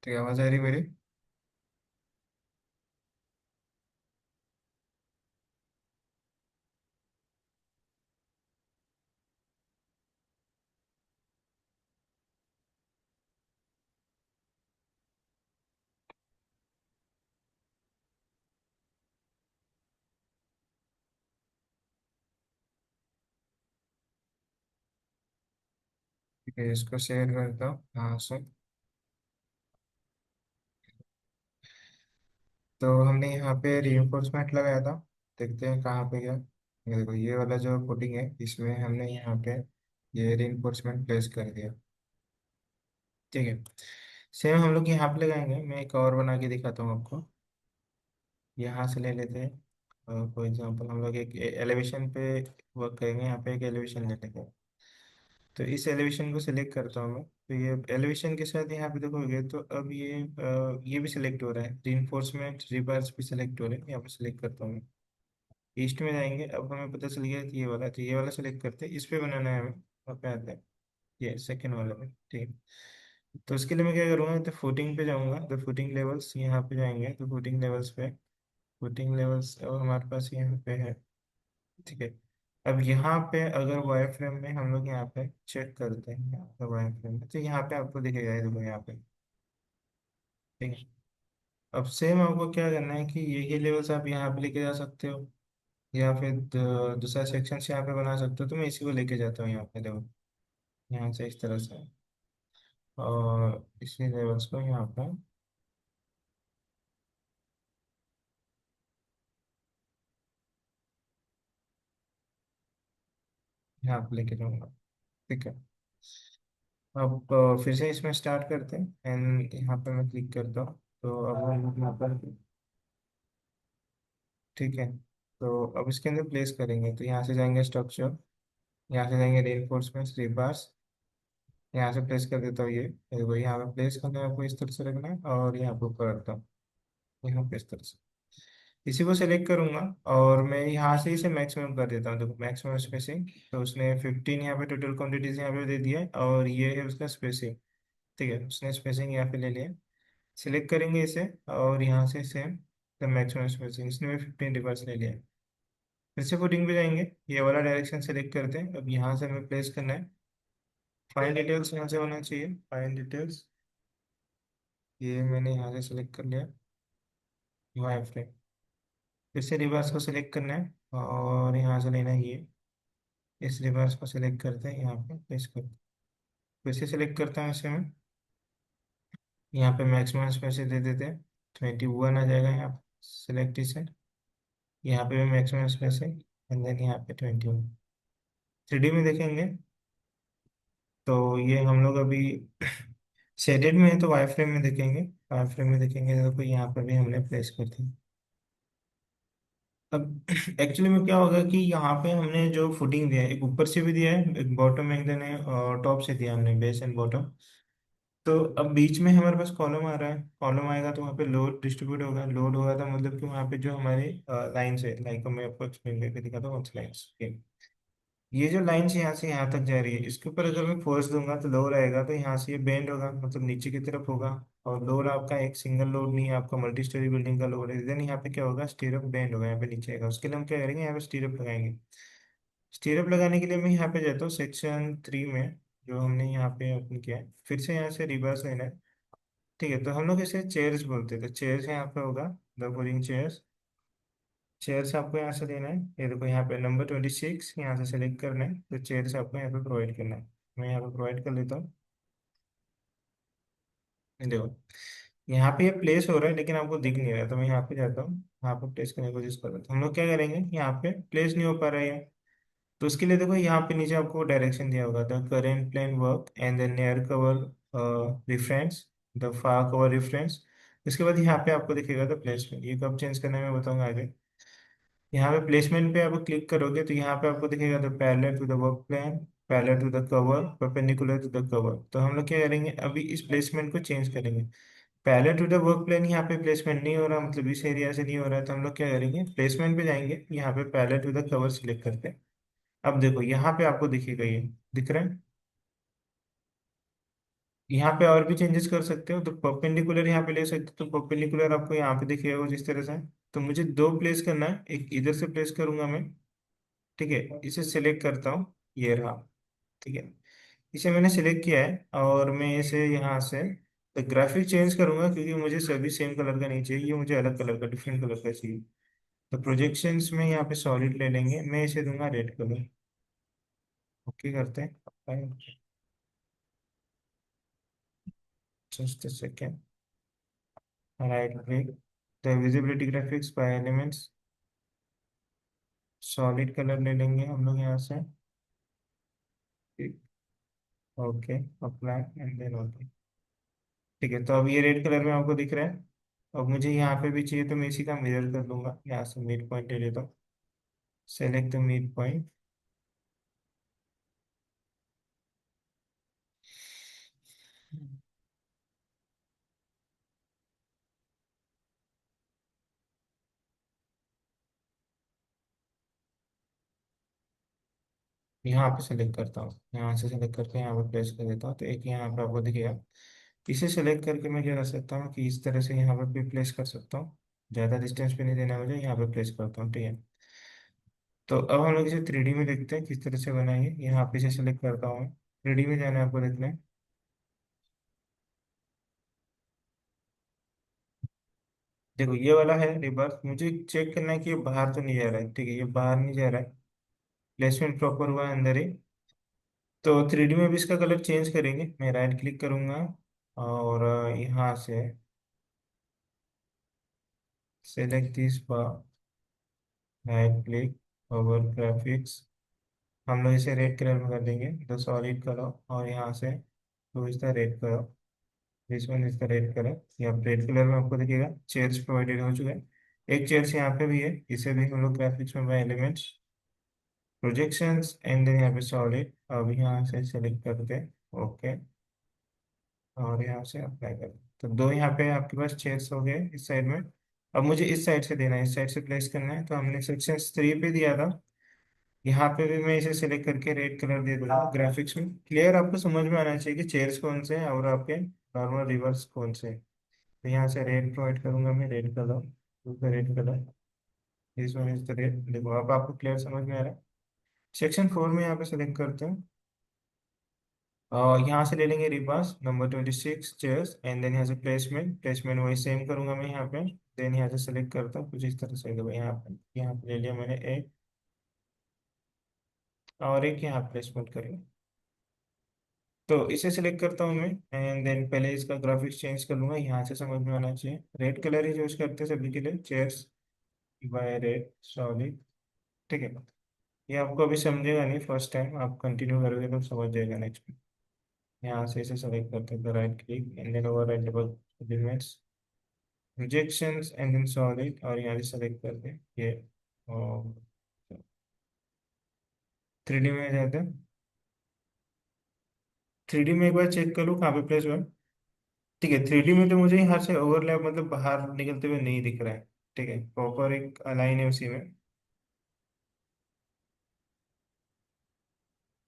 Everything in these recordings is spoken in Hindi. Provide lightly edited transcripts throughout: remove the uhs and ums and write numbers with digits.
ठीक है, आवाज आ रही मेरी? ठीक है, इसको शेयर करता हूँ। हाँ सर। तो हमने यहाँ पे रीइंफोर्समेंट लगाया था। देखते हैं कहाँ पे गया। ये देखो, ये वाला जो पुटिंग है इसमें हमने यहाँ पे ये रीइंफोर्समेंट प्लेस कर दिया। ठीक है। सेम हम लोग यहाँ पे लगाएंगे। मैं एक और बना के दिखाता हूँ आपको। यहाँ से ले लेते हैं। फॉर एग्जांपल हम लोग एक एलिवेशन पे वर्क करेंगे। यहाँ पे एक एलिवेशन ले लेते हैं। तो इस एलिवेशन को सिलेक्ट करता हूँ मैं। तो ये एलिवेशन के साथ यहाँ पे देखोगे तो अब ये भी सिलेक्ट हो रहा है। रीइंफोर्समेंट रिबार्स भी सिलेक्ट हो रहे हैं। यहाँ पे सिलेक्ट करता हूँ मैं। ईस्ट में जाएंगे। अब हमें पता चल गया कि ये वाला, तो ये वाला सिलेक्ट करते हैं। इस पे बनाना है हमें। वहाँ पे आता है ये सेकेंड वाला में। ठीक है। तो उसके लिए मैं क्या करूँगा, तो फुटिंग पे जाऊँगा। तो फुटिंग लेवल्स यहाँ पे जाएंगे। तो फुटिंग लेवल्स पे, फुटिंग लेवल्स और हमारे पास यहाँ पे है। ठीक है। अब यहाँ पे अगर वाई फ्रेम में हम लोग यहाँ पे चेक करते हैं, यहाँ पे वाई फ्रेम में, तो यहाँ पे आपको दिखेगा, ये देखो यहाँ पे। ठीक है। अब सेम आपको क्या करना है कि ये लेवल्स आप यहाँ पे लेके जा सकते हो, या फिर दूसरा सेक्शन से यहाँ पे बना सकते हो। तो मैं इसी को लेके जाता हूँ यहाँ पे देखो, यहाँ से इस तरह से। और इसी लेवल्स को यहाँ पे यहाँ पे लेके जाऊँगा। ठीक है। अब फिर से इसमें स्टार्ट करते हैं एंड यहाँ पे मैं क्लिक करता हूँ। तो अब हम यहाँ पर, ठीक है, तो अब इसके अंदर प्लेस करेंगे। तो यहाँ से जाएंगे स्ट्रक्चर, यहाँ से जाएंगे रेनफोर्समेंट रिबार्स, यहाँ से प्लेस कर देता हूँ ये। देखो यहाँ पे प्लेस करना है, आपको इस तरह से रखना है। और यहाँ पे ऊपर रखता हूँ, यहाँ पे इस तरह से। इसी को सेलेक्ट करूंगा और मैं यहाँ से इसे मैक्सिमम कर देता हूँ। देखो मैक्सिमम स्पेसिंग। तो उसने 15 यहाँ पे टोटल क्वांटिटीज यहाँ पे दे दिया है, और ये है उसका स्पेसिंग। ठीक है, उसने स्पेसिंग यहाँ पे ले लिया। सिलेक्ट करेंगे इसे और यहाँ से सेम मैक्सिमम स्पेसिंग, इसने भी 15 रिवर्स ले लिया है। फिर से फुटिंग पे जाएंगे। ये वाला डायरेक्शन सेलेक्ट करते हैं। अब यहाँ से हमें प्लेस करना है। फाइन डिटेल्स यहाँ से होना चाहिए, फाइन डिटेल्स। ये मैंने यहाँ से सेलेक्ट कर लिया, वाई फ्रेम। फिर से रिवर्स को सिलेक्ट करना है और यहाँ से लेना है ये। इस रिवर्स को सिलेक्ट करते हैं, यहाँ पे प्लेस करते हैं। फिर से सिलेक्ट करता हूँ इसे मैं। यहाँ पे मैक्सिमम स्पेस दे देते हैं, 21 आ जाएगा यहाँ। सिलेक्ट इसे। यहाँ पे भी मैक्सिमम स्पेस है, एंड देन यहाँ पे 21। 3D में देखेंगे तो ये हम लोग अभी शेडेड में है, तो वाई फ्रेम में देखेंगे। वाई फ्रेम में देखेंगे तो यहाँ पर भी हमने प्लेस कर दी। अब एक्चुअली में क्या होगा कि यहाँ पे हमने जो फुटिंग दिया है, एक ऊपर से भी दिया है, एक बॉटम में देने और टॉप से दिया हमने, बेस एंड बॉटम। तो अब बीच में हमारे पास कॉलम आ रहा है। कॉलम आएगा तो वहाँ पे लोड डिस्ट्रीब्यूट होगा। लोड होगा था मतलब कि वहाँ पे जो हमारे लाइन्स है, लाइक मैं आपको एक्सप्लेन करके दिखाता हूँ। लाइन्स, ये जो लाइन्स यहाँ से यहाँ तक जा रही है, इसके ऊपर अगर मैं फोर्स दूंगा तो लोअर आएगा। तो यहाँ से ये बेंड होगा, मतलब नीचे की तरफ होगा। और लोअर आपका एक सिंगल लोड नहीं है, आपका मल्टी स्टोरी बिल्डिंग का लोड है। देन यहाँ पे क्या होगा, स्टीरअप बेंड होगा, यहाँ पे नीचे आएगा। उसके लिए हम क्या करेंगे, यहाँ पे स्टीरअप लगाएंगे। स्टीरअप लगाने के लिए मैं यहाँ पे जाता हूँ सेक्शन 3 में, जो हमने यहाँ पे ओपन किया है। फिर से यहाँ से रिवर्स लेना है। ठीक है, तो हम लोग इसे चेयर्स बोलते हैं। तो चेयर्स यहाँ पे होगा, द बोरिंग चेयर्स। चेयर्स आपको यहाँ से लेना है। ये देखो यहाँ पे नंबर 26 यहाँ से सेलेक्ट करना है। तो चेयर्स आपको यहाँ पे प्रोवाइड करना है। मैं यहाँ पे प्रोवाइड कर लेता हूँ। ये देखो यहाँ पे ये प्लेस हो रहा है, लेकिन आपको दिख नहीं रहा है। तो मैं यहाँ पे जाता हूँ, यहाँ पे प्लेस करने की कोशिश कर रहा हूँ। तो हम लोग क्या करेंगे, यहाँ पे प्लेस नहीं हो पा रहा है ये। तो उसके लिए देखो यहाँ पे नीचे आपको डायरेक्शन दिया होगा, the current plane work and the near cover reference, the far cover reference. इसके बाद यहाँ पे आपको दिखेगा द प्लेसमेंट। ये कब चेंज करना है मैं बताऊंगा आगे। यहाँ पे प्लेसमेंट पे आप क्लिक करोगे तो यहाँ पे आपको दिखेगा the parallel to the work plan, parallel to the cover, perpendicular to the cover. तो हम लोग क्या करेंगे, अभी इस प्लेसमेंट को चेंज करेंगे। Parallel to the work plan यहाँ पे प्लेसमेंट नहीं हो रहा, मतलब इस एरिया से नहीं हो रहा है। तो हम लोग क्या करेंगे, प्लेसमेंट पे जाएंगे, यहाँ पे parallel to the cover select करते हैं। अब देखो यहाँ पे आपको दिखेगा, ये दिख रहा है। यहाँ पे और भी चेंजेस कर सकते हो, तो परपेंडिकुलर यहाँ पे ले सकते हो, तो परपेंडिकुलर आपको यहाँ पे दिखेगा कुछ इस तरह से। तो मुझे दो प्लेस करना है, एक इधर से प्लेस करूंगा मैं। ठीक है, इसे सिलेक्ट करता हूँ, ये रहा। ठीक है, इसे मैंने सिलेक्ट किया है और मैं इसे यहाँ से तो ग्राफिक चेंज करूंगा, क्योंकि मुझे सभी सेम कलर का नहीं चाहिए, ये मुझे अलग कलर का, डिफरेंट कलर का चाहिए। तो प्रोजेक्शंस में यहाँ पे सॉलिड ले लेंगे, मैं इसे दूंगा रेड कलर। ओके करते हैं, just second. Right click, the visibility graphics by elements, solid colour ले लेंगे हम लोग यहाँ से। Okay, apply and then okay. ठीक है, तो अब ये रेड कलर में आपको दिख रहा है। अब मुझे यहाँ पे भी चाहिए, तो मैं इसी का मिरर कर लूंगा, यहाँ से मिड पॉइंट ले लेता हूँ। Select the mid point. यहाँ पे सेलेक्ट करता हूँ, यहाँ से सेलेक्ट करके यहाँ पे प्लेस कर देता हूँ, तो एक यहाँ पे आपको दिखेगा। इसे सेलेक्ट करके मैं क्या कर सकता हूँ कि इस तरह से यहाँ पे भी प्लेस कर सकता हूँ। ज़्यादा डिस्टेंस पे नहीं देना मुझे, यहाँ पे प्लेस करता हूँ। ठीक है, तो अब हम लोग इसे 3D में देखते हैं किस तरह से बनाएंगे। यहाँ पे इसे सेलेक्ट करता हूँ, 3D में जाना है आपको देखना है। देखो ये वाला है रिवर्स, मुझे चेक करना है कि ये बाहर तो नहीं जा रहा है। ठीक है, ये बाहर नहीं जा रहा है, प्लेसमेंट प्रॉपर हुआ है अंदर ही। तो 3D में भी इसका कलर चेंज करेंगे, मैं राइट क्लिक करूंगा और यहाँ से select this, right click, over graphics. हम लोग इसे रेड कलर में कर देंगे, द सॉलिड कलर, और यहाँ से तो इसका रेड कलर, दिस वन इसका रेड कलर। यहाँ रेड कलर में आपको दिखेगा चेयर्स प्रोवाइडेड हो चुके हैं। एक चेयर्स यहाँ पे भी है, इसे भी हम लोग ग्राफिक्स में by elements, projections and then यहाँ पे सॉलिड। अब यहाँ से सेलेक्ट करके ओके, और यहाँ से अप्लाई कर, तो दो यहाँ पे आपके पास चेयर्स हो गए इस साइड में। अब मुझे इस साइड से देना है, इस साइड से प्लेस करना है, तो हमने सेक्शन 3 पे दिया था। यहाँ पे भी मैं इसे सिलेक्ट करके रेड कलर दे दूंगा ग्राफिक्स में। क्लियर, आपको समझ में आना चाहिए कि चेयर्स कौन से हैं और आपके नॉर्मल रिवर्स कौन से हैं। तो यहाँ से रेड प्रोवाइड करूंगा मैं, रेड कलर, रेड कलर, इस वन इज द रेड। देखो अब आपको क्लियर समझ में आ रहा है। सेक्शन 4 में यहाँ पे सेलेक्ट करते हैं और यहाँ से ले लेंगे रिबास नंबर 26 चेयर्स, एंड देन यहाँ से प्लेसमेंट, प्लेसमेंट वही सेम करूंगा मैं यहाँ पे। देन यहाँ से सेलेक्ट करता हूँ कुछ इस तरह से, देखो यहाँ पे ले लिया मैंने एक, और एक यहाँ प्लेसमेंट करेंगे। तो इसे सिलेक्ट करता हूँ मैं, एंड देन पहले इसका ग्राफिक्स चेंज कर लूंगा, यहाँ से समझ में आना चाहिए। रेड कलर ही यूज करते हैं सभी के लिए, चेयर्स बाय रेड सॉलिड। ठीक है, ये आपको अभी समझेगा नहीं, फर्स्ट टाइम आप कंटिन्यू करोगे तो समझ जाएगा नेक्स्ट में। यहाँ से इसे सेलेक्ट करते हैं, right click and then override elements, projections and then solid, और यहाँ से सेलेक्ट करते हैं ये। और 3D में जाते हैं, 3D में एक बार चेक कर लो कहाँ पे प्लेस हुआ है। ठीक है, 3D में तो मुझे यहाँ से ओवरलैप मतलब बाहर निकलते हुए नहीं दिख रहा है। ठीक है, प्रॉपर एक लाइन है उसी में।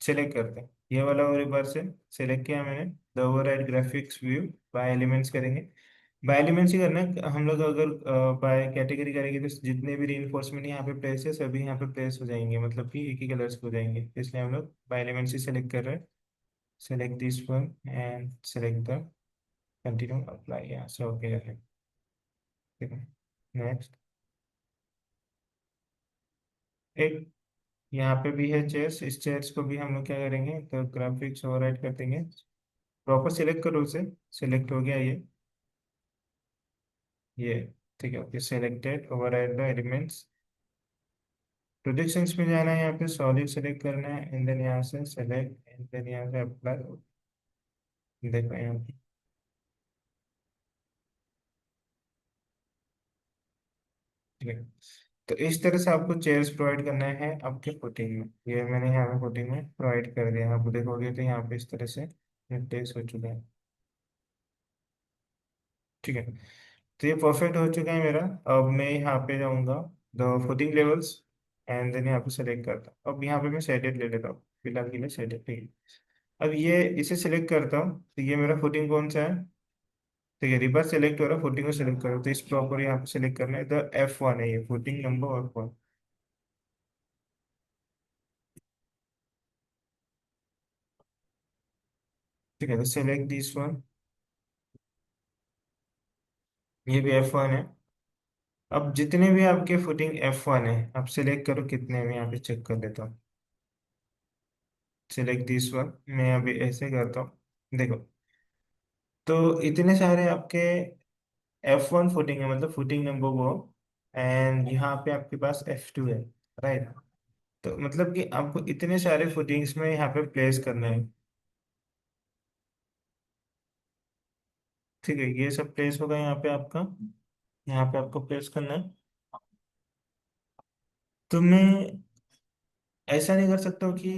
सेलेक्ट करते हैं ये वाला, और एक बार से सेलेक्ट किया मैंने, the override graphics view bye elements करेंगे। बाय एलिमेंट्स ही करना है हम लोग, अगर बाय कैटेगरी करेंगे तो जितने भी रीइंफोर्समेंट यहाँ पे प्लेस है सभी यहाँ पे प्लेस हो जाएंगे, मतलब कि एक ही कलर्स हो जाएंगे, इसलिए हम लोग बाय एलिमेंट्स ही सेलेक्ट कर रहे हैं। Select this one and select the, continue apply, यहाँ से ओके कर लें। ठीक है, नेक्स्ट। एक यहाँ पे भी है चेयर्स, इस चेयर्स को भी हम लोग क्या करेंगे, तो ग्राफिक्स ओवरराइड कर देंगे। प्रॉपर सिलेक्ट करो उसे, सिलेक्ट हो गया ये। ठीक है, okay, selected, override the elements, projections में जाना है, यहाँ पे सॉलिड सेलेक्ट करना है, एंड देन यहाँ से सेलेक्ट एंड देन यहाँ से अप्लाई। देखो यहाँ पे, ठीक है। तो इस तरह से आपको चेयर्स प्रोवाइड करना है आपके फुटिंग में, ये मैंने यहाँ पे फुटिंग में प्रोवाइड कर दिया, आप देखोगे तो यहाँ पे इस तरह से प्लेस हो चुका है। ठीक है, तो ये परफेक्ट हो चुका है मेरा। अब मैं यहाँ पे जाऊँगा the footing levels, and then यहाँ पे सेलेक्ट करता हूँ। अब यहाँ पे मैं शेडेड ले लेता हूँ, फिलहाल के लिए शेडेड, ठीक है। अब ये इसे सिलेक्ट करता हूँ, तो ये मेरा फुटिंग कौन सा है? ठीक है, रिवर्स सेलेक्ट हो रहा है, फुटिंग को सिलेक्ट करो, तो इस प्रॉपर यहाँ पे सिलेक्ट करना है, तो F1 है ये फुटिंग नंबर F1। ठीक है, तो सिलेक्ट दिस वन, ये भी F1 है। अब जितने भी आपके फुटिंग F1 है, आप सिलेक्ट करो कितने में, यहाँ पे चेक कर लेता हूँ। सिलेक्ट दिस वन, मैं अभी ऐसे करता हूँ, देखो। तो इतने सारे आपके F1 फुटिंग है, मतलब फुटिंग नंबर वो, एंड यहाँ पे आपके पास F2 है, राइट। तो मतलब कि आपको इतने सारे फुटिंग्स में यहाँ पे प्लेस करना है। ठीक है, ये सब प्लेस होगा यहाँ पे आपका, यहाँ पे आपको प्लेस करना है। तो मैं ऐसा नहीं कर सकता हूँ कि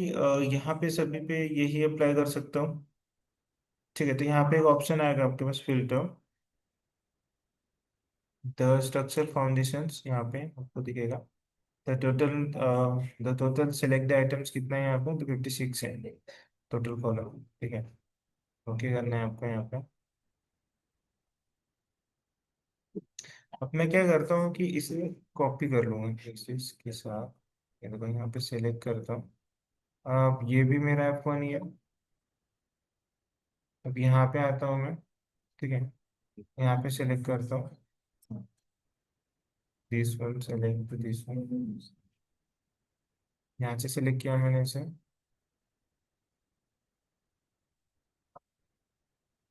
यहाँ पे सभी पे यही अप्लाई कर सकता हूँ। ठीक है, तो यहाँ पे एक ऑप्शन आएगा आपके पास, फिल्टर, द स्ट्रक्चर फाउंडेशंस, यहाँ पे आपको दिखेगा the total select the items कितना है यहाँ पे, तो 56 है टोटल कॉलम। ठीक है, ओके करना है आपको यहाँ पे। अब मैं क्या करता हूँ कि इसे कॉपी कर लूंगा इसके साथ। ये देखो, यहाँ पे सेलेक्ट करता हूँ। अब ये भी मेरा F1 ही है। अब यहाँ पे आता हूँ मैं। ठीक है, यहाँ पे सेलेक्ट करता हूँ this one, select this one, यहाँ से सेलेक्ट किया मैंने इसे।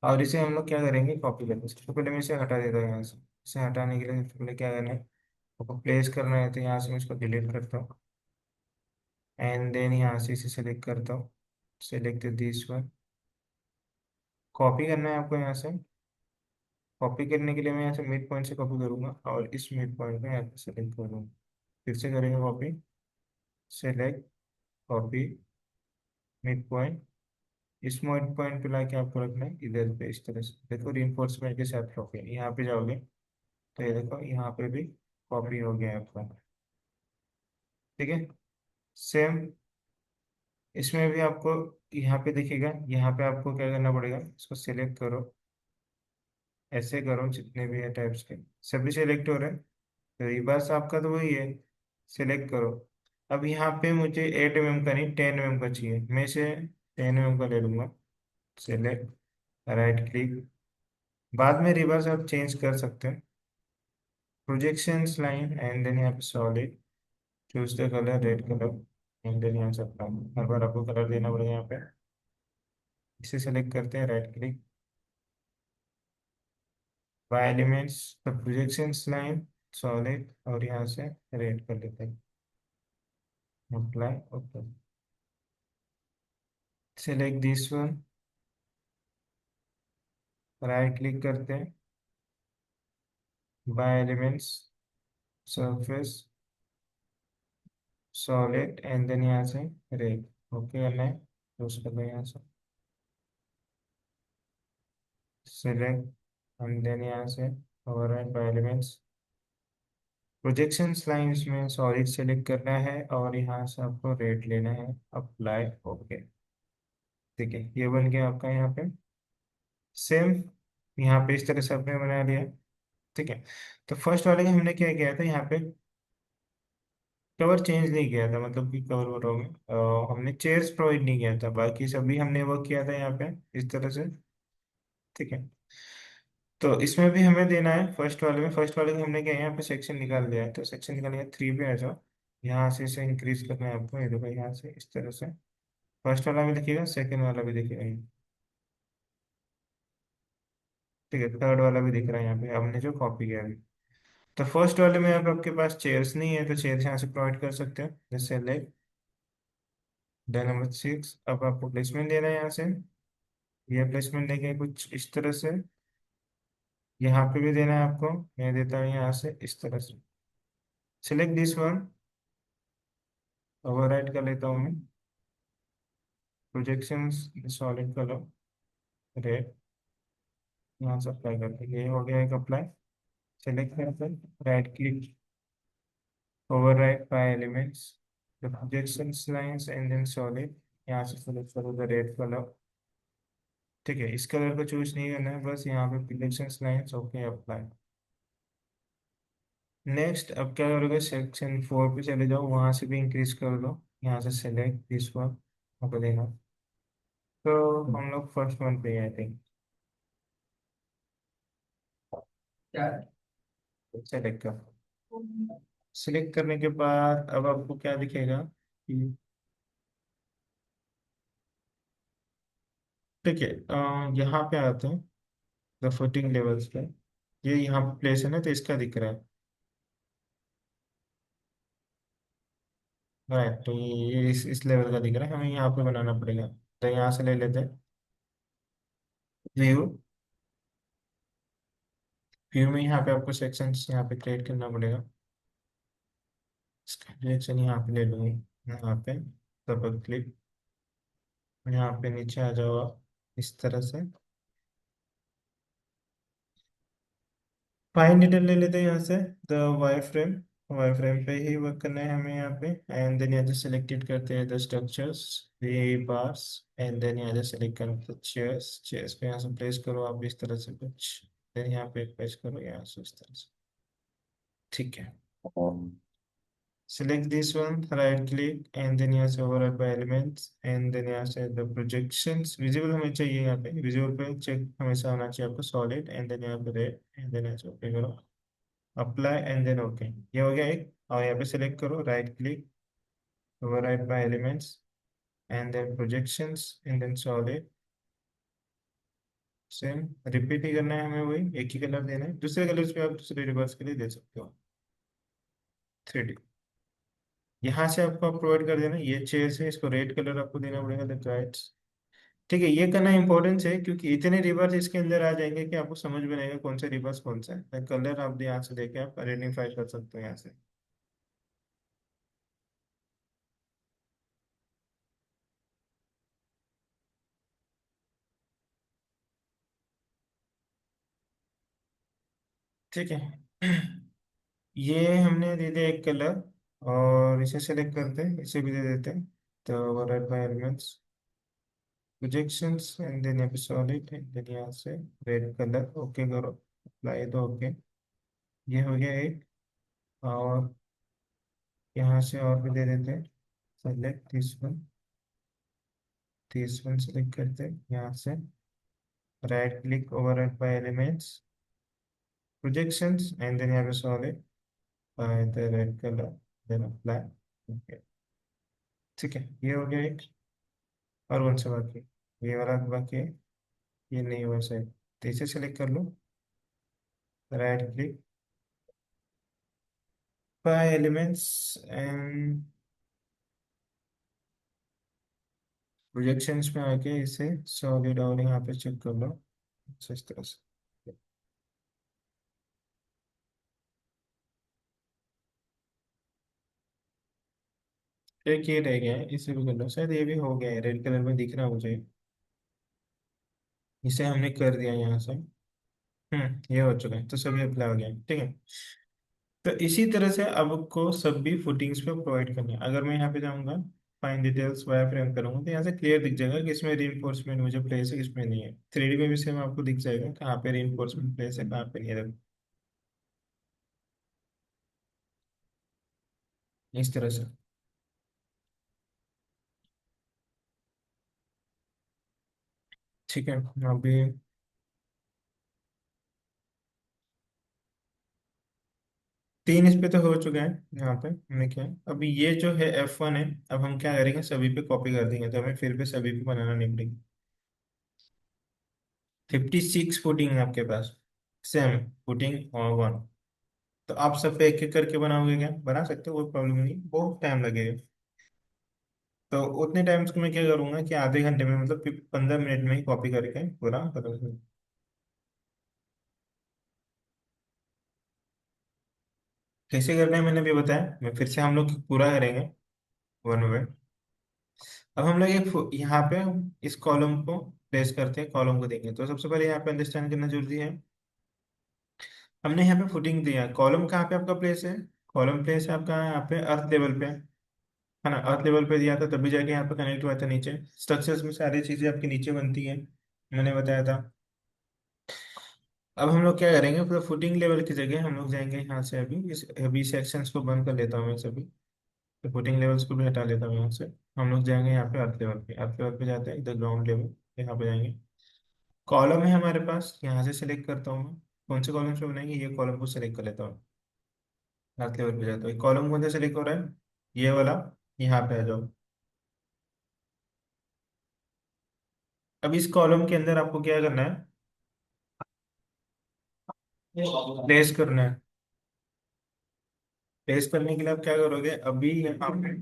और इसे हम लोग क्या करेंगे, कॉपी करेंगे। सबसे पहले मैं इसे हटा देता हूँ यहाँ से। इसे हटाने के लिए सबसे पहले क्या करना है, आपको प्लेस करना है, तो यहाँ से मैं इसको डिलीट करता हूँ, एंड देन यहाँ से इसे सेलेक्ट करता हूँ, सेलेक्ट दिस वन। कॉपी करना है आपको यहाँ से। कॉपी करने के लिए मैं यहाँ से मिड पॉइंट से कॉपी करूंगा, और इस मिड पॉइंट में यहाँ पे सेलेक्ट करूंगा। फिर से करेंगे copy, select, copy, mid point. इस मिड पॉइंट पे लाके आपको रखना है इधर पे, इस तरह से। देखो रिइंफोर्समेंट के साथ कॉपी, यहाँ पे जाओगे तो ये देखो यहाँ पे भी कॉपी हो गया है आपका। ठीक है, सेम इसमें भी आपको यहाँ पे दिखेगा। यहाँ पे आपको क्या करना पड़ेगा, इसको सिलेक्ट करो, ऐसे करो, जितने भी है टाइप्स के सभी सिलेक्ट हो रहे हैं। तो रिवर्स आपका तो वही है, सिलेक्ट करो। अब यहाँ पे मुझे 8 mm का नहीं, 10 mm का चाहिए, मैं इसे 10 mm का ले लूंगा। सिलेक्ट, राइट क्लिक, बाद में रिवर्स आप चेंज कर सकते हैं। प्रोजेक्शंस लाइन, एंड देन यहाँ पे solid, choose the colour, red colour, and then यहाँ से अपना हर बार आपको कलर देना पड़ेगा यहाँ पे। इसे सेलेक्ट करते हैं, right click, by elements, projections line, solid, और यहाँ से रेड कर लेते हैं, apply, okay. Select this one, right click करते हैं, by elements, surface, solid, and then यहाँ से रेड, ओके करना है, तो उसको मैं यहाँ से सेलेक्ट, एंड देन यहाँ से override by elements, projections lines में सॉलिड सेलेक्ट करना है, और यहाँ से आपको रेड लेना है, अप्लाई, ओके। ठीक है, ये बन गया आपका यहाँ पे। सेम यहाँ पे इस तरह से आपने बना लिया। ठीक है, तो फर्स्ट वाले का हमने क्या किया था, यहाँ पे कवर चेंज नहीं किया था, मतलब कि कवर वोटों में हमने चेयर्स प्रोवाइड नहीं किया था, बाकी सभी हमने वर्क किया था यहाँ पे इस तरह से। ठीक है, तो इसमें भी हमें देना है, फर्स्ट वाले का हमने क्या यहाँ पे सेक्शन निकाल दिया है, तो सेक्शन निकालेंगे 3 पे आ जाओ। यहाँ से इसे इंक्रीज करना है आपको, ये देखो यहाँ से इस तरह से। फर्स्ट वाला भी दिखेगा, सेकेंड वाला भी दिखेगा ये। ठीक है, थर्ड वाला भी दिख रहा है यहाँ पे, हमने जो कॉपी किया है। तो फर्स्ट वाले में अब आपके पास चेयर्स नहीं है, तो चेयर्स यहाँ से प्रोवाइड कर सकते हैं, जैसे लाइक डे नंबर 6। अब आपको प्लेसमेंट देना है यहाँ से, ये प्लेसमेंट देंगे कुछ इस तरह से। यहाँ पे भी देना है आपको, मैं देता हूँ यहाँ से इस तरह से। सिलेक्ट दिस वन, ओवरराइड कर लेता हूँ मैं, प्रोजेक्शंस, सॉलिड कलर, रेड, यहाँ से अप्लाई करते हैं, ये हो गया एक अप्लाई। सेलेक्ट करते हैं, right click, override by elements, the projections lines, and then solid, यहाँ से सेलेक्ट करो द रेड कलर, ठीक है, इस कलर को चूज नहीं करना है, बस यहाँ पे selection lines okay apply. Next अब क्या करोगे, सेक्शन 4 पे चले जाओ, वहां से भी इंक्रीज कर लो। यहाँ से सेलेक्ट दिस वन, आपको देना। तो हम लोग फर्स्ट वन पे आई थिंक। क्या सेलेक्ट कर, सिलेक्ट करने के बाद अब आपको क्या दिखेगा कि ठीक है, यहाँ पे आते हैं द फुटिंग लेवल्स पे। ये यहाँ पे प्लेस है ना, तो इसका दिख रहा है। राइट, तो ये इस लेवल का दिख रहा है, हमें यहाँ पे बनाना पड़ेगा। तो यहाँ से ले लेते हैं व्यू। व्यू में यहाँ पे आपको सेक्शंस यहाँ पे क्रिएट करना पड़ेगा। इसका सेक्शन यहाँ पे ले लूँगी, यहाँ पे डबल क्लिक, यहाँ पे नीचे आ जाओ आप इस तरह से। फाइन डिटेल ले लेते हैं यहाँ से, the wireframe. Wireframe पे ही वर्क करना है हमें यहाँ पे। एंड देन यहाँ से सिलेक्टेड करते हैं द स्ट्रक्चर्स, वे बार्स। एंड देन यहाँ से सिलेक्ट करते हैं चेयर्स। चेयर्स पे यहाँ से प्लेस करो आप इस तरह से कुछ। देन यहाँ पे प्लेस करो यहाँ से इस तरह से। ठीक है, select this one, right click, and then यहाँ से override by elements, and then यहाँ से the projections visible हमें चाहिए। यहाँ पे visible पे check हमेशा होना चाहिए आपको solid, and then यहाँ पे red, and then यहाँ से okay करो, apply, and then okay। ये हो गया एक। और यहाँ पे select करो, right click, override by elements, and then projections, and then solid। Same repeat ही करना है हमें, वही एक ही कलर देना है, दूसरे कलर्स पे आप दूसरे रिवर्स के लिए दे सकते हो। 3D यहाँ से आपको आप प्रोवाइड कर देना, ये चेयर से इसको रेड कलर आपको देना पड़ेगा द गाइड्स। ठीक है, ये करना इंपॉर्टेंस है क्योंकि इतने रिवर्स इसके अंदर आ जाएंगे कि आपको समझ में नहीं आएगा कौन सा रिवर्स कौन सा है। कलर आप यहाँ से देके आप आइडेंटिफाई कर सकते हो यहाँ से। ठीक है, ये हमने दे दिया एक कलर, और इसे सेलेक्ट करते हैं, इसे भी दे देते हैं। तो override by elements, projections, and then यहाँ पे सॉलिड, एंड देन यहाँ से रेड कलर ओके करो, अप्लाई तो ओके। ये हो गया एक। और यहाँ से और भी दे देते हैं, सेलेक्ट दिस वन सेलेक्ट करते हैं यहाँ से, right click, override by elements, projections, and then you have a solid by the red color, then apply। okay। ठीक है, ये हो गया एक। और कौन सा बाकी है? ये वाला बाकी है, ये नहीं हुआ सही। तो इसे सेलेक्ट कर लो, right click, by elements, and projections में आके इसे सॉलिड और यहाँ पे चेक कर लो इस तरह से। एक ये रह गया है, इसे भी कर लो, शायद ये भी हो गया है, रेड कलर में दिख रहा है मुझे। इसे हमने कर दिया यहाँ से। ये हो चुका है, तो सभी अप्लाई हो गया है। ठीक है, तो इसी तरह से अब को सब भी फुटिंग्स पे प्रोवाइड करना है। अगर मैं यहाँ पे जाऊँगा, फाइन डिटेल्स वायर फ्रेम करूँगा, तो यहाँ से क्लियर दिख जाएगा कि इसमें रीइंफोर्समेंट मुझे प्लेस है, किसमें नहीं है। 3D में भी सेम आपको दिख जाएगा कहाँ पे रीइंफोर्समेंट प्लेस है, कहाँ पे नहीं है। इस तरह से। ठीक है, अभी 3 इस पे तो हो चुका है। यहाँ पे हमने क्या है, अभी ये जो है F1 है, अब हम क्या करेंगे, सभी पे कॉपी कर देंगे, तो हमें फिर पे सभी पे बनाना नहीं पड़ेगी। 56 फुटिंग है आपके पास, सेम फुटिंग और वन। तो आप सब पे एक एक करके बनाओगे, क्या बना सकते हो, कोई प्रॉब्लम नहीं, बहुत टाइम लगेगा। तो उतने टाइम्स को मैं क्या करूंगा कि आधे घंटे में, मतलब 15 मिनट में ही कॉपी करके पूरा करूंगा। कैसे करना है मैंने भी बताया, मैं फिर से हम लोग पूरा करेंगे वन वे। अब हम लोग यहाँ पे इस कॉलम को प्लेस करते हैं, कॉलम को देंगे, तो सबसे पहले यहाँ पे अंडरस्टैंड करना जरूरी है। हमने यहाँ पे फुटिंग दिया, कॉलम कहाँ पे आपका प्लेस है, कॉलम प्लेस है आपका यहाँ पे अर्थ लेवल पे, है ना। अर्थ लेवल पे दिया था तभी जाके यहाँ पे कनेक्ट हुआ था नीचे। स्ट्रक्चर्स में सारी चीजें आपकी नीचे बनती हैं, मैंने बताया था। अब हम लोग क्या करेंगे, मतलब फुटिंग लेवल की जगह हम लोग जाएंगे यहाँ से, अभी इस अभी सेक्शंस को बंद कर लेता हूँ मैं सभी। तो फुटिंग लेवल्स को भी हटा लेता हूँ यहाँ से। हम लोग जाएंगे यहाँ पे अर्थ लेवल पे, अर्थ लेवल पे जाते हैं इधर ग्राउंड लेवल, यहाँ पे जाएंगे। कॉलम है हमारे पास, यहाँ से सिलेक्ट करता हूँ मैं। कौन से कॉलम से बनाएंगे, ये कॉलम को सिलेक्ट कर लेता हूँ। अर्थ लेवल पे जाता हूँ, कॉलम कौन सा सिलेक्ट हो रहा है, ये वाला। यहाँ पे आ जाओ। अब इस कॉलम के अंदर आपको क्या करना है, प्लेस करना है। प्लेस करने के लिए आप क्या करोगे, अभी यहाँ पे,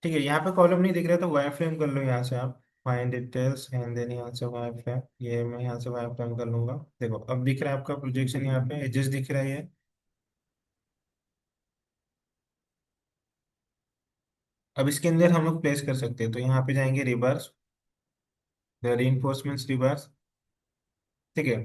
ठीक है, यहाँ पे कॉलम नहीं दिख रहा तो वाई फ्रेम कर लो यहाँ से आप। फाइंड डिटेल्स एंड देन यहाँ से वाई फ्रेम, ये मैं यहाँ से वाई फ्रेम कर लूंगा। देखो अब दिख रहा है आपका प्रोजेक्शन, यहाँ पे एजेस दिख रहा है ये। अब इसके अंदर हम लोग प्लेस कर सकते हैं, तो यहाँ पे जाएंगे रिवर्स, रीइंफोर्समेंट्स रिवर्स। ठीक है,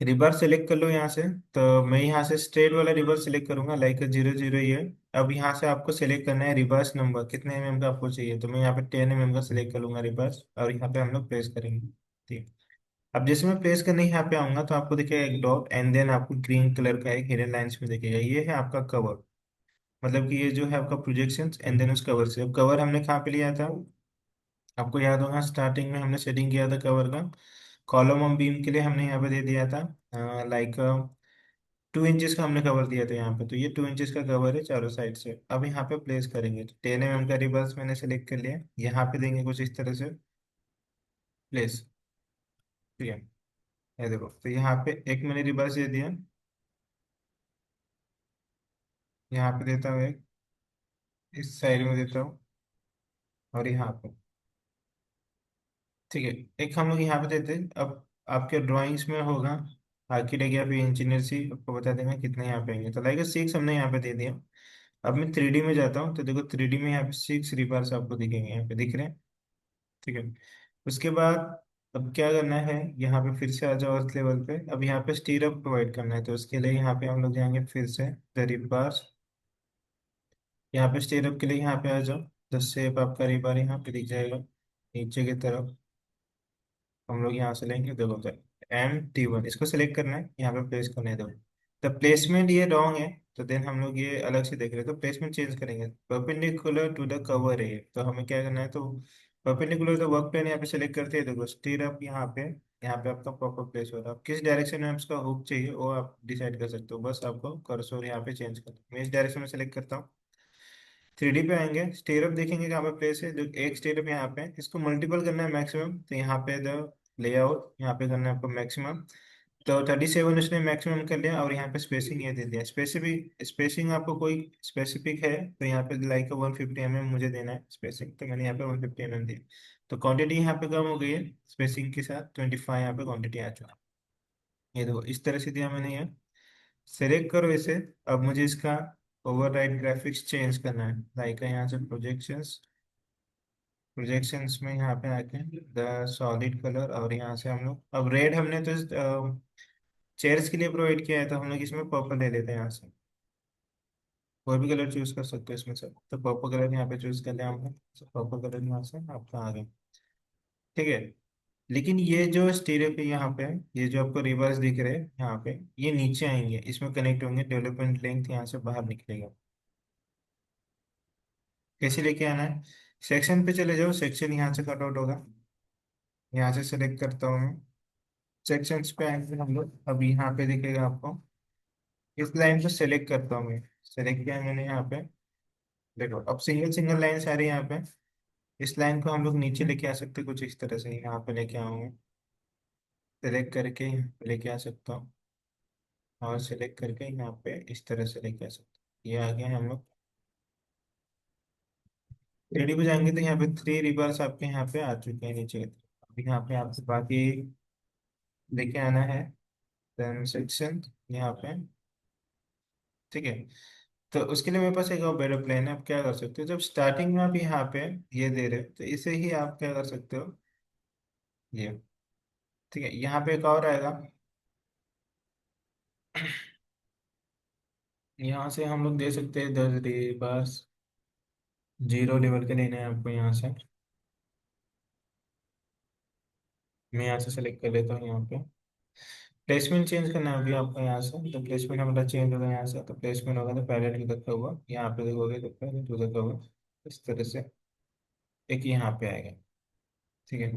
रिवर्स सेलेक्ट कर लो यहाँ से। तो मैं यहाँ से स्ट्रेट वाला रिवर्स सेलेक्ट करूंगा, लाइक 0 0 ये। अब यहाँ से आपको सेलेक्ट करना है रिवर्स नंबर, कितने का आपको चाहिए, तो मैं यहाँ पे 10 का सेलेक्ट कर लूंगा रिवर्स, और यहाँ पे हम लोग प्लेस करेंगे। ठीक। अब जैसे मैं प्लेस करने यहाँ पे आऊंगा तो आपको दिखेगा एक डॉट, एंड देन आपको ग्रीन कलर का एक हिडन लाइंस में दिखेगा, ये है आपका कवर। मतलब कि ये जो है आपका प्रोजेक्शन, एंड देन उस कवर से, अब कवर हमने कहाँ पे लिया था, आपको याद होगा स्टार्टिंग में हमने सेटिंग किया था कवर का। कॉलम और बीम के लिए हमने यहाँ पे दे दिया था, लाइक 2 इंचेस का हमने कवर दिया था यहाँ पे, तो ये 2 इंचेस का कवर है चारों साइड से। अब यहाँ पे प्लेस करेंगे तो 10 का रिवर्स मैंने सेलेक्ट कर लिया, यहाँ पे देंगे कुछ इस तरह से प्लेस। ठीक है, ये देखो, तो यहाँ पे एक मैंने रिवर्स दे दिया, यहाँ पे देता हूँ एक, इस साइड में देता हूँ, और यहाँ पे। ठीक है, एक हम लोग यहाँ पे देते हैं। अब आपके ड्राइंग्स में होगा आर्किटेक्ट या फिर इंजीनियर सी आपको बता देंगे कितने यहाँ पे आएंगे, तो लाइक 6 हमने यहाँ पे दे दिया। अब मैं 3D में जाता हूँ, तो देखो 3D में यहाँ पे 6 रिबार्स आपको दिखेंगे, यहाँ पे दिख रहे हैं। ठीक है, उसके बाद अब क्या करना है, यहाँ पे फिर से आ जाओ अर्थ लेवल पे। अब यहाँ पे स्टीरअप प्रोवाइड करना है, तो उसके लिए यहाँ पे हम लोग जाएंगे फिर से द रिबार्स। यहाँ पे स्टीरअप के लिए यहाँ पे आ जाओ, द शेप आपका रिबार यहाँ पे दिख जाएगा नीचे की तरफ। हम लोग यहाँ से लेंगे, देखो तो MT1 इसको सेलेक्ट करना है, यहाँ पे प्लेस करना है। देखो तो प्लेसमेंट ये रॉन्ग है, तो देन हम लोग ये अलग से देख रहे हैं, तो प्लेसमेंट चेंज करेंगे। परपेंडिकुलर टू द कवर है ये, तो हमें क्या करना है, तो परपेंडिकुलर टू वर्क प्लेन यहाँ पे सेलेक्ट करते हैं। देखो स्टीर अप यहाँ पे आपका प्रॉपर प्लेस हो रहा है। आप किस डायरेक्शन में आपका हुक चाहिए वो आप डिसाइड कर सकते हो, बस आपको कर्सर यहाँ पे चेंज कर, मैं इस डायरेक्शन में सेलेक्ट करता हूँ। 3D पे आएंगे, स्टेयरअप देखेंगे कहाँ पे प्लेस है, जो एक स्टेयरअप यहाँ पे है, इसको मल्टीपल करना है मैक्सिमम, तो यहाँ पे द लेआउट यहाँ पे करना है आपको मैक्सिमम। तो 37 उसने मैक्सिमम कर लिया, और यहाँ पे स्पेसिंग ये दे दिया। स्पेसिफिक स्पेसिंग आपको कोई स्पेसिफिक है तो यहाँ पे लाइक 150 mm मुझे देना है स्पेसिंग, तो मैंने यहाँ पे 150 mm दिया। तो क्वांटिटी यहाँ पे कम हो गई है, स्पेसिंग के साथ 25 यहाँ पे क्वांटिटी आ चुका है। ये देखो इस तरह से दिया मैंने ये, सेलेक्ट करो इसे। अब मुझे इसका ओवरराइड ग्राफिक्स चेंज करना है, लाइक यहाँ से प्रोजेक्शंस, प्रोजेक्शंस में यहाँ पे आके द सॉलिड कलर, और यहाँ से हम लोग अब रेड हमने तो चेयर्स के लिए प्रोवाइड किया है, तो हम लोग इसमें पर्पल ले लेते हैं यहाँ से। कोई भी कलर चूज कर सकते हो इसमें से, तो पर्पल कलर यहाँ पे चूज कर लिया हमने, तो पर्पल कलर यहाँ से आपका आ गया। ठीक है, लेकिन ये जो स्टीरियो पे यहाँ पे, ये जो आपको रिवर्स दिख रहे हैं यहाँ पे, ये नीचे आएंगे, इसमें कनेक्ट होंगे, डेवलपमेंट लेंथ यहाँ से बाहर निकलेगा। कैसे लेके आना है, सेक्शन पे चले जाओ, सेक्शन यहाँ से कट आउट होगा, यहाँ से सेलेक्ट करता हूँ मैं। सेक्शंस पे आएंगे हम लोग, अब यहाँ पे दिखेगा आपको, इस लाइन को सेलेक्ट करता हूँ मैं। सेलेक्ट किया है मैंने यहाँ पे, देखो अब सिंगल सिंगल लाइन आ रही है यहाँ पे। इस लाइन को हम लोग नीचे लेके आ सकते हैं, कुछ इस तरह से यहाँ पे लेके आऊंगे, सेलेक्ट करके यहाँ पे लेके आ सकता हूँ, और सेलेक्ट करके यहाँ पे इस तरह से लेके आ सकता हूँ। ये आ गया हम लोग। 3D पे जाएंगे तो यहाँ पे 3 रिवर्स आपके यहाँ पे आ चुके हैं नीचे की तरफ। अब यहाँ पे आपसे बाकी लेके आना है सेक्शन यहाँ पे। ठीक है, तो उसके लिए मेरे पास एक और बेटर प्लान है। आप क्या कर सकते हो, जब स्टार्टिंग में आप यहाँ पे ये दे रहे हो, तो इसे ही आप क्या कर सकते हो, ये। ठीक है, यहाँ पे एक और आएगा, यहाँ से हम लोग दे सकते हैं 10 रिवर्स, 0 लेवल के लेना है आपको यहाँ से। मैं यहाँ से सेलेक्ट कर लेता हूँ यहाँ पे। प्लेसमेंट चेंज करना है अभी आपको यहाँ से, तो प्लेसमेंट हमारा चेंज होगा यहाँ से, तो प्लेसमेंट होगा तो पहले उधर का हुआ, यहाँ पे देखोगे तो पहले उधर का हुआ, इस तरह से एक यहाँ पे आएगा। ठीक है।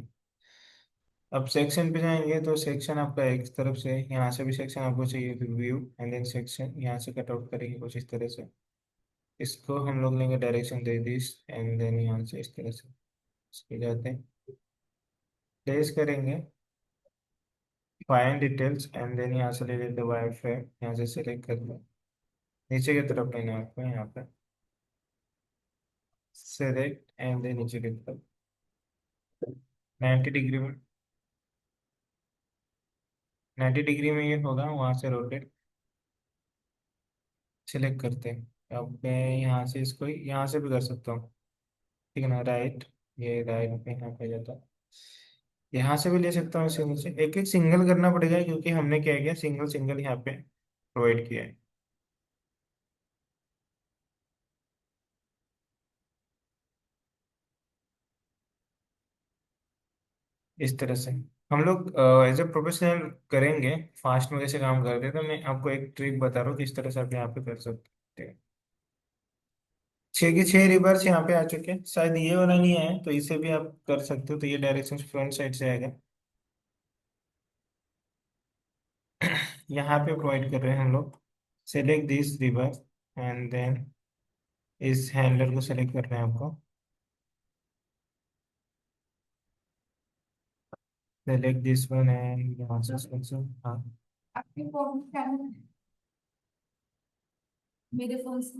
अब सेक्शन पे जाएंगे तो सेक्शन आपका एक तरफ से, यहाँ से भी सेक्शन आपको चाहिए तो व्यू एंड देन सेक्शन, यहाँ से कट आउट करेंगे कुछ इस तरह से। इसको हम लोग लेंगे डायरेक्शन दे दिस एंड देन यहाँ से इस तरह से इस पे जाते हैं, प्लेस करेंगे, फाइंड डिटेल्स एंड देन यहाँ से ले लेते वाई फ्रेम, यहाँ से सेलेक्ट कर लो, नीचे की तरफ लेना है आपको यहाँ पे, सेलेक्ट एंड देन नीचे की तरफ 90 डिग्री में, 90 डिग्री में ये होगा, वहाँ से रोटेट सिलेक्ट करते हैं। अब मैं यहाँ से इसको यहाँ से भी कर सकता हूँ, ठीक है ना, राइट, ये राइट पे यहाँ पे जाता है, यहाँ से भी ले सकता हूँ इसे नीचे, एक एक सिंगल करना पड़ेगा क्योंकि हमने क्या किया, सिंगल सिंगल यहाँ पे प्रोवाइड किया है। इस तरह से हम लोग एज ए प्रोफेशनल करेंगे, फास्ट में कैसे काम करते हैं, तो मैं आपको एक ट्रिक बता रहा हूँ किस तरह से आप यहाँ पे कर सकते हैं। 6 के 6 रिवर्स यहाँ पे आ चुके हैं, शायद ये वाला नहीं आया तो इसे भी आप कर सकते हो, तो ये डायरेक्शन फ्रंट साइड से आएगा। यहाँ पे प्रोवाइड कर रहे हैं हम लोग, select this reverse and then इस हैंडलर को सेलेक्ट करना है आपको, सेलेक्ट दिस वन एंड यहाँ से हाँ। आपके फोन मेरे फोन से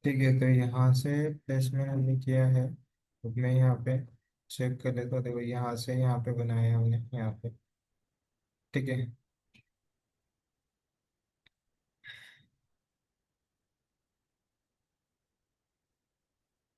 ठीक है, तो यहाँ से प्लेसमेंट हमने किया है। अब मैं यहाँ पे चेक कर लेता हूँ। देखो यहाँ से यहाँ पे बनाया है हमने, यहाँ पे। ठीक है।